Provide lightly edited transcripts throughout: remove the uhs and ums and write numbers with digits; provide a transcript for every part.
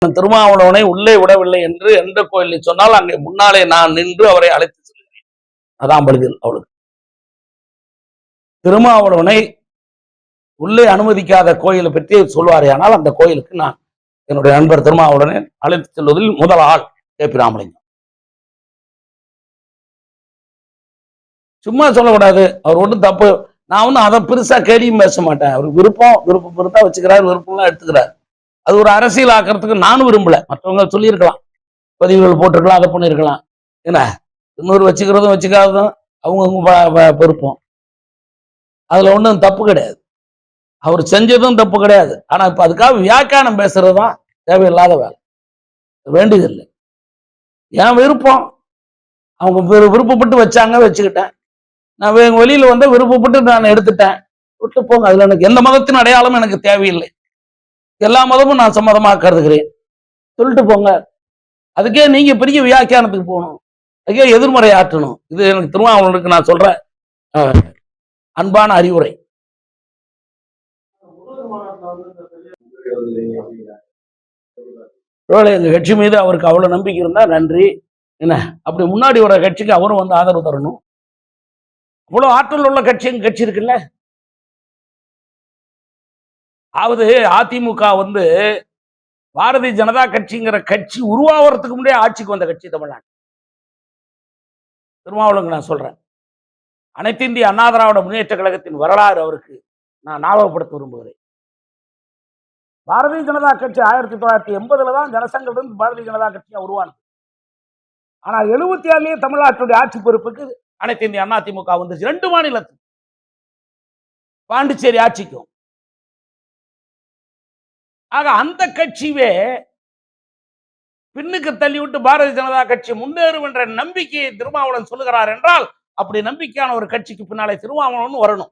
திருமாவளவனை உள்ளே விடவில்லை என்று எந்த கோயிலில் சொன்னால் அங்கே முன்னாலே நான் நின்று அவரை அழைத்து செல்கிறேன். அதான் பதில் அவளுக்கு. திருமாவளவனை உள்ளே அனுமதிக்காத கோயிலை பற்றி சொல்வாரே, ஆனால் அந்த கோயிலுக்கு நான் என்னுடைய நண்பர் திருமாவளவனை அழைத்து செல்வதில் முதல் ஆள் கே.பி. ராமலிங்கம். சும்மா சொல்லக்கூடாது, அவர் ஒன்றும் தப்பு. நான் அதை பெருசா கேலியும் பேச மாட்டேன். அவர் விருப்பம் பொறுத்தா வச்சுக்கிறார், விருப்பம்லாம் எடுத்துக்கிறார். அது ஒரு அரசியல் ஆக்கிறதுக்கு நானும் விரும்பல. மற்றவங்க சொல்லியிருக்கலாம், பதிவுகள் போட்டிருக்கலாம், அதை பண்ணியிருக்கலாம். என்ன இன்னொரு வச்சுக்கிறதும் வச்சுக்காததும் அவங்கவுங்க பொறுப்போம். அதுல ஒன்றும் தப்பு கிடையாது. அவர் செஞ்சதும் தப்பு கிடையாது. ஆனா இப்ப அதுக்காக வியாக்கியானம் பேசுறது தான் தேவையில்லாத வேலை, வேண்டியதில்லை. என் விருப்பம், அவங்க விருப்பப்பட்டு வச்சாங்க, வச்சுக்கிட்டேன். நான் வெளியில வந்து விருப்பப்பட்டு நான் எடுத்துட்டேன், விட்டு போங்க. அதுல எனக்கு எந்த மதத்தின் அடையாளமும் எனக்கு தேவையில்லை. எல்லா மதமும் நான் சம்மதமாக கருதுகிறேன், சொல்லிட்டு போங்க. அதுக்கே நீங்க பெரிய வியாக்கியானத்துக்கு போகணும், அதுக்கே எதிர்மறை ஆற்றணும். இது எனக்கு திருமாவளவனுக்கு நான் சொல்ற அன்பான அறிவுரை. எங்க கட்சி மீது அவருக்கு அவ்வளவு நம்பிக்கை இருந்தா நன்றி. என்ன அப்படி முன்னாடி வர கட்சிக்கு அவரும் வந்து ஆதரவு தரணும். இவ்வளவு ஆற்றல் உள்ள கட்சி இருக்குல்ல. அதாவது அதிமுக வந்து பாரதிய ஜனதா கட்சிங்கிற கட்சி உருவாகிறதுக்கு முன்னே ஆட்சிக்கு வந்த கட்சி தமிழ்நாடு. திருமாவளவனுக்கு நான் சொல்றேன், அனைத்து இந்திய அண்ணா திராவிட முன்னேற்ற கழகத்தின் வரலாறு அவருக்கு நான் ஞாபகப்படுத்த விரும்புகிறேன். பாரதிய ஜனதா கட்சி 1980 தான் ஜனசங்கத்திலிருந்து பாரதிய ஜனதா கட்சியா உருவானது. ஆனால் 76 தமிழ்நாட்டுடைய ஆட்சி பொறுப்புக்கு அனைத்து இந்திய அண்ணா திமுக வந்துச்சு. 2 மாநிலத்துக்கு, பாண்டிச்சேரி ஆட்சிக்கும். ஆக அந்த கட்சியே பின்னுக்கு தள்ளிவிட்டு பாரதிய ஜனதா கட்சி முன்னேறும் என்ற நம்பிக்கையை திருமாவளவன் சொல்லுகிறார் என்றால், அப்படி நம்பிக்கையான ஒரு கட்சிக்கு பின்னாலே திருமாவளவன் வரணும்.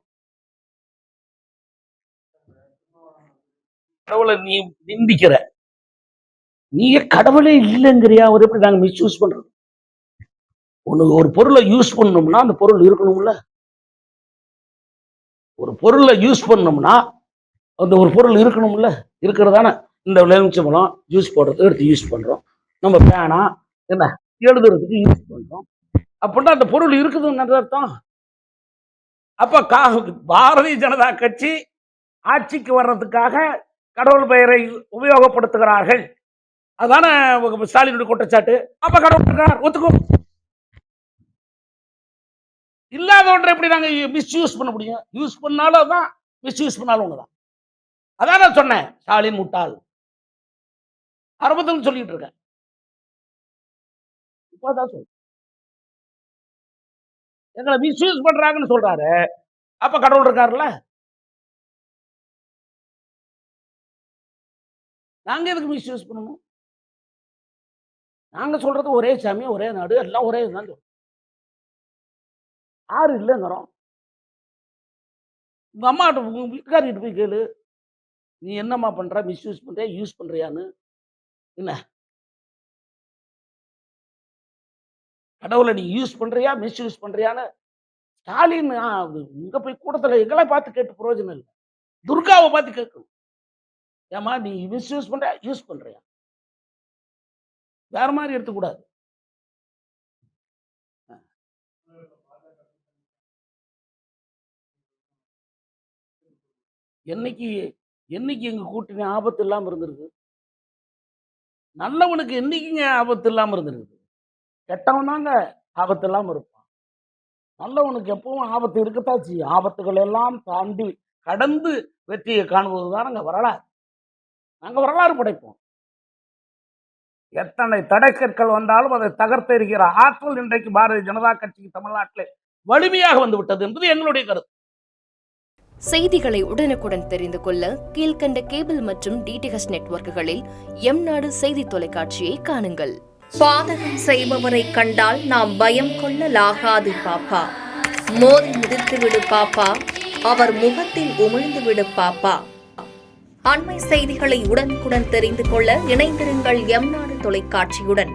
கடவுளை நீ நிந்திக்கிற, நீ கடவுளே இல்லைங்கிறியா? அவர் எப்படி நாங்க மிஸ்யூஸ் பண்றோம்? ஒரு பொருளை யூஸ் பண்ணணும்னா அந்த பொருள் இருக்கணும்ல. ஒரு பொருளை யூஸ் பண்ணணும்னா அந்த ஒரு பொருள் இருக்கணும்ல. இருக்கிறதான இந்த எலுமிச்சம்பழம் ஜூஸ் போடுறதுக்கு எடுத்து யூஸ் பண்றோம், நம்ம பேனா என்ன எழுதுறதுக்கு யூஸ் பண்றோம். அப்படின்னா அந்த பொருள் இருக்குதுன்னு அர்த்தம். அப்ப பாரதிய ஜனதா கட்சி ஆட்சிக்கு வர்றதுக்காக கடவுள் பெயரை உபயோகப்படுத்துகிறார்கள், அதான ஸ்டாலினுடைய குற்றச்சாட்டு. அப்ப கடவுள் ஒத்துக்கும். இல்லாத ஒன்றை எப்படி நாங்க மிஸ்யூஸ் பண்ண முடியும்? யூஸ் பண்ணாலும் தான், மிஸ்யூஸ் பண்ணாலும் ஒண்ணுதான். அதான் நான் சொன்னேன், ஸ்டாலின் முட்டாள் ஆரம்பத்தில் சொல்லிட்டு இருக்கேன். இப்பதான் சொல்றேன், எங்களை மிஸ்யூஸ் பண்றாங்கன்னு சொல்றாரு. அப்ப கடவுள் இருக்காருல்ல. நாங்க எதுக்கு மிஸ்யூஸ் பண்ணணும்? நாங்க சொல்றது ஒரே சாமி, ஒரே நாடு, எல்லாம் ஒரே இதுதான். யாரு இல்லைங்கிறோம்? உங்க அம்மாட்ட உங்க வீட்டுக்காரிட்டு போய் கேளு, நீ என்னம்மா பண்ற, மிஸ்யூஸ் பண்றியா யூஸ் பண்றியான்னு. என்ன கடவுளை நீ யூஸ் பண்றியா மிஸ்யூஸ் பண்றியான்னு ஸ்டாலின் இங்க போய் கூட்டத்தில் எங்களை பார்த்து கேட்டு பிரயோஜனம் இல்லை, துர்காவை பார்த்து கேட்கணும். ஏமா நீ மிஸ்யூஸ் பண்றியா யூஸ் பண்றியா? வேற மாதிரி எடுத்துக்கூடாது. என்னைக்கு எங்க கூட்டணி ஆபத்து இல்லாம இருந்திருக்கு? நல்லவனுக்கு என்னைக்குங்க ஆபத்து இல்லாம இருந்திருக்கு? கெட்டவன் தாங்க ஆபத்து இல்லாம இருப்பான். நல்லவனுக்கு எப்பவும் ஆபத்து இருக்கத்தான் செய்யும். ஆபத்துகள் எல்லாம் தாண்டி கடந்து வெற்றியை காணுவதுதான் நாங்க வரலாறு. நாங்க வரலாறு படைப்போம். எத்தனை தடைக்கற்கள் வந்தாலும் அதை தகர்த்தெறிகிற ஆற்றல் இன்றைக்கு பாரதிய ஜனதா கட்சிக்கு தமிழ்நாட்டில் வலிமையாக வந்து விட்டது என்பது எங்களுடைய கருத்து. செய்திகளை உடனுக்குடன் தெரிந்து கொள்ள கீழ்கண்ட கேபிள் மற்றும் டிடிஹெச் நெட்வொர்க்குகளில் எம்நாடு செய்தி தொலைக்காட்சியை காணுங்கள். பாதகம் செய்பவரை கண்டால் நாம் பயம் கொள்ளலாகாது பாப்பா. மோதி மிதித்து விடு பாப்பா, அவர் முகத்தில் உமிழ்ந்து விடு பாப்பா. அண்மை செய்திகளை உடனுக்குடன் தெரிந்து கொள்ள இணைந்திருங்கள் எம்நாடு தொலைக்காட்சியுடன்.